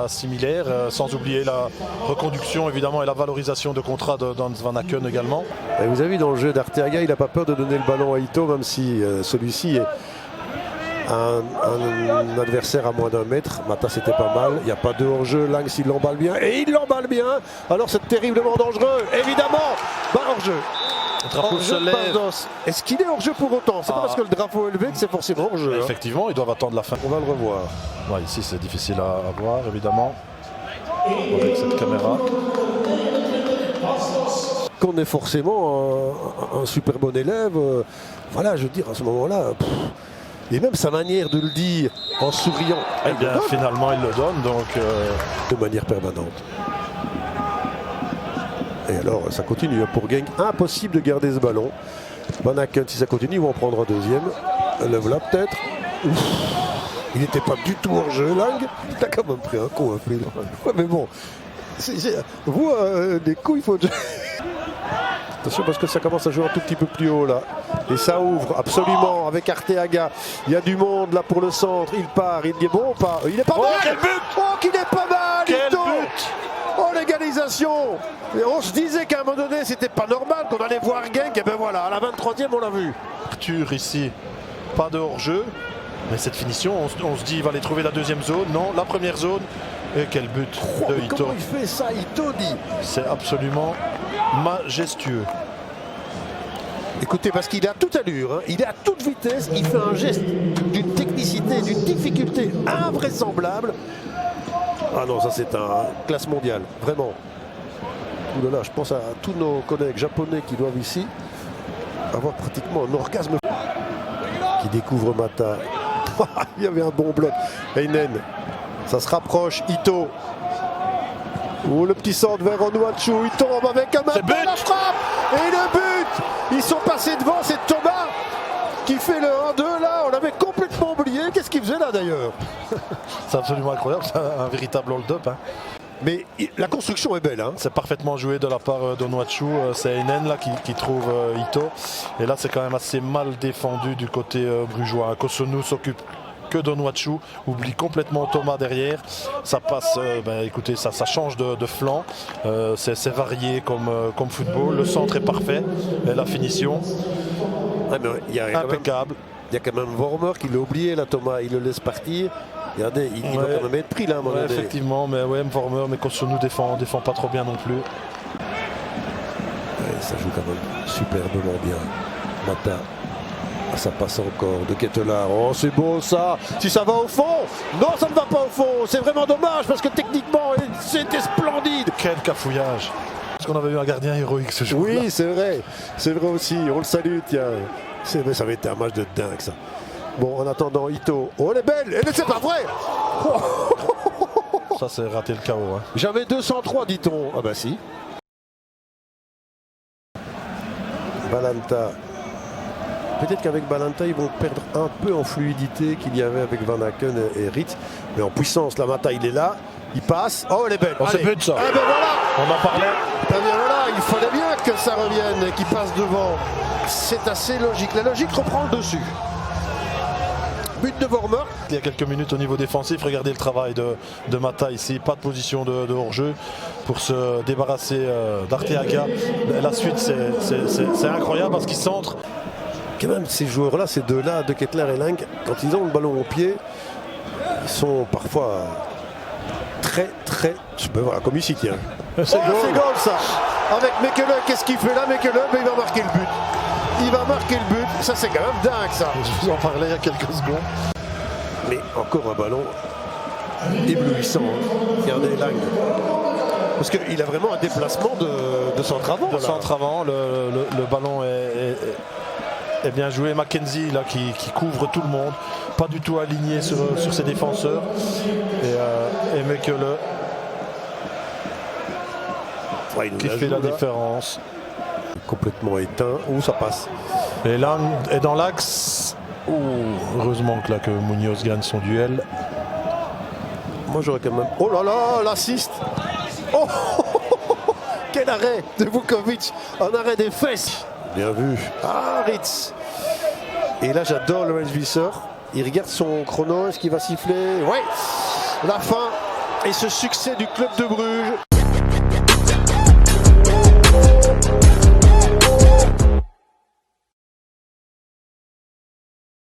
Similaire, sans oublier la reconduction évidemment et la valorisation de contrat de Hans Van Aken également. Et vous avez vu dans le jeu d'Arteaga, il n'a pas peur de donner le ballon à Ito, même si celui-ci est un adversaire à moins d'un mètre. Mata, c'était pas mal, il n'y a pas de hors-jeu. Lang, s'il l'emballe bien, et il l'emballe bien, alors c'est terriblement dangereux, évidemment. Hors-jeu. Le drapeau se lève. Est-ce qu'il est hors-jeu pour autant? C'est pas parce que le drapeau est levé que c'est forcément hors-jeu. Effectivement, ils doivent attendre la fin. On va le revoir. Ouais, ici c'est difficile à voir évidemment avec cette caméra. Qu'on est forcément un super bon élève, voilà, je veux dire, à ce moment-là, et même sa manière de le dire en souriant, Eh bien, finalement il le donne donc de manière permanente. Et alors ça continue pour Genk, impossible de garder ce ballon. Van Aken, si ça continue, ils vont en prendre un deuxième. Le voilà peut-être. Il n'était pas du tout hors jeu, Lang. Il a quand même pris un coup, Phil. Ouais, mais bon, vous, des coups, il faut... Attention parce que ça commence à jouer un tout petit peu plus haut là. Et ça ouvre absolument avec Arteaga. Il y a du monde là pour le centre. Il part, il est bon ou pas? Il est pas mal. Quel but! Oh, qu'il est pas mal! Quel Ito. but! Oh, l'égalisation! Et on se disait qu'à un moment donné, c'était pas normal qu'on allait voir Genk. Et ben voilà, à la 23e, on l'a vu. Arthur ici, pas de hors-jeu. Mais cette finition, on se dit il va aller trouver la deuxième zone. Non, la première zone. Et quel but de Ito. Comment il fait ça, Ito dit? C'est absolument majestueux. Écoutez, parce qu'il est à toute allure, hein, il est à toute vitesse, il fait un geste d'une technicité, d'une difficulté invraisemblable. Ah non, ça c'est un classe mondiale, vraiment. Ouh là là, je pense à tous nos collègues japonais qui doivent ici avoir pratiquement un orgasme. Qui découvre Mata. Il y avait un bon bloc. Heinen, ça se rapproche, Ito. Oh, le petit centre vers Onuachu, il tombe avec un main, la frappe et le but. Ils sont passés devant, c'est Thomas qui fait le 1-2 là, on l'avait complètement oublié. Qu'est-ce qu'il faisait là d'ailleurs? C'est absolument incroyable, c'est un véritable hold-up. Hein. Mais la construction est belle. Hein. C'est parfaitement joué de la part d'Onuachu. C'est Heinen là qui trouve Ito. Et là c'est quand même assez mal défendu du côté brugeois. Kosunu s'occupe que d'Onuachu, oublie complètement Thomas derrière. Ça passe, écoutez, ça change de flanc. C'est varié comme football. Le centre est parfait. Et la finition, impeccable. Il y a quand même Vormer qui l'a oublié là, Thomas. Il le laisse partir. Regardez, il va quand même être pris là. Effectivement, mais ouais, Vormer, mais Kosunu défend pas trop bien non plus. Ouais, ça joue quand même superbement bien. Mata. Ça passe encore de Ketelaar. Oh, c'est beau ça. Si ça va au fond. Non, ça ne va pas au fond. C'est vraiment dommage parce que techniquement, c'était splendide. Quel cafouillage. Parce qu'on avait eu un gardien héroïque ce jour-là. Oui, c'est vrai. C'est vrai aussi. On le salue, tiens. Ça avait été un match de dingue ça. Bon, en attendant, Ito. Oh, elle est belle. Et c'est pas vrai. Ça, c'est raté le chaos. Hein. J'avais 203, dit-on. Ah bah si. Balanta. Peut-être qu'avec Balanta, ils vont perdre un peu en fluidité qu'il y avait avec Van Aken et Ritz. Mais en puissance, la Mata, il est là. Il passe. Oh, elle est belle. Oh, c'est but ça. Eh ben voilà. On en parlait. Eh bien voilà, il fallait bien que ça revienne et qu'il passe devant. C'est assez logique. La logique reprend le dessus. But de Vormer. Il y a quelques minutes au niveau défensif, regardez le travail de Mata ici, pas de position de hors-jeu pour se débarrasser d'Arteaga. La suite c'est incroyable parce qu'ils centrent. Quand même ces joueurs-là, ces deux-là, de Ketelaar et Lang, quand ils ont le ballon au pied, ils sont parfois très, voilà, comme ici, tiens. C'est goal ça. Avec Mekele, qu'est-ce qu'il fait là, Mekele? Il va marquer le but. Il va marquer le but. Ça, c'est quand même dingue, ça. Je vous en parlais il y a quelques secondes. Mais encore un ballon éblouissant. Hein. Regardez Lang. Parce qu'il a vraiment un déplacement de centre avant. De centre avant, le ballon est bien joué. Mackenzie là, qui couvre tout le monde. Pas du tout aligné sur ses défenseurs. Et Mekele qui fait la différence. Complètement éteint. Où ça passe. Et Lang est dans l'axe. Heureusement que Munoz gagne son duel. Moi j'aurais quand même... Oh là là, l'assist. Oh, quel arrêt de Vukovic. Un arrêt des fesses. Bien vu. Ah, Ritz. Et là j'adore le Visser. Il regarde son chrono, est-ce qu'il va siffler? Ouais, la fin et ce succès du club de Bruges.